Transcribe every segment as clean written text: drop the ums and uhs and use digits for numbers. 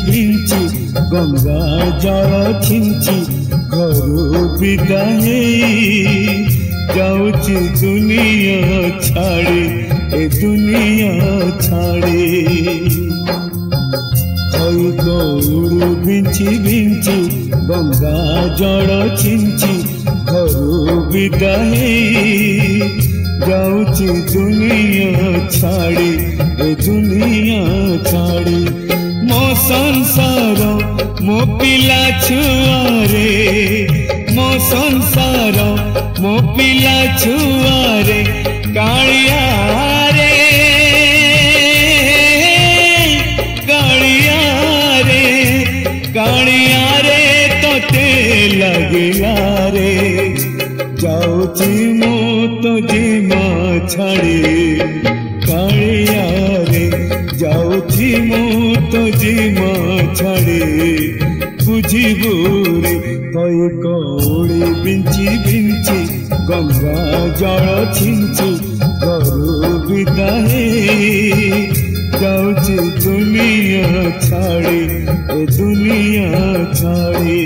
बिंची गंगा जल छिंची घरू विदाई जाऊची दुनिया छाड़ी ए दुनिया छाड़ी गौरू बिंची बिंची गंगा जल छिंची घरू विदाई जाऊची दुनिया छाड़ी ए दुनिया छाड़ी मो संसार मो पिला छुआरे मो संसार मो पिला छुआरे कालिया रे कालिया रे कालिया रे तोते लगला रे जाऊची मो तो जीमा छाड़ी कालिया रे जाऊची मो तो जीमा छाड़ी बुझिबू रे कई कौड़ी बिंची बिंची गंगा जल छिंची घरू विदाई जाऊची दुनिया छाड़ी ए दुनिया छाड़ी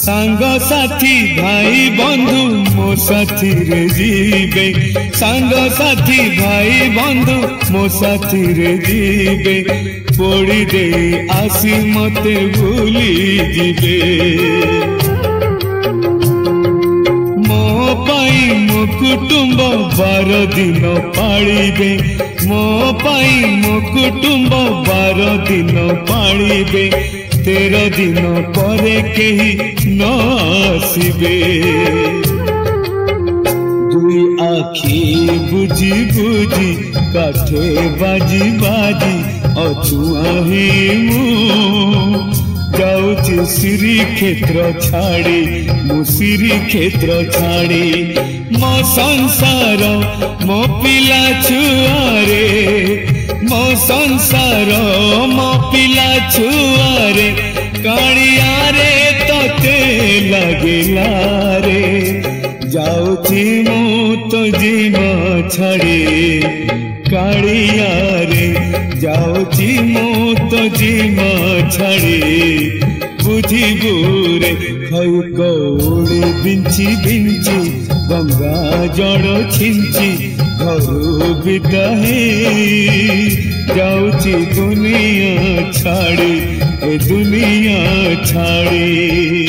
सांग साथी भाई बंधु मो साथी रे जीवे सांग साथी भाई बंधु मो साथी रे जीवे पोड़ी दे आसी मते भूली जीवे मो पाई मो कुटुंब 12 दिन पाळिबे मो पाई मो कुटुंब 12 दिन पाळिबे 13 दिन परे केही न आसिबे दुई आखी बुझी बुझी काठे बाजी बाजी अछुआही मु जाऊची श्री क्षेत्र छाड़ी मु श्री क्षेत्र छाड़ी मो संसार मो पिला छुआरे मो संसार मो पिला छुआरे कालिया रे तोते लगला रे जाऊची मु तो जीमा छाड़ी कालिया रे जाऊची मु तो जीमा छाड़ी बुझिबू रे खई कौड़ी बिंची बिंची गंगा जल छिंची घरू विदाई जाऊची दुनिया छाड़ी ए दुनिया छाड़ी।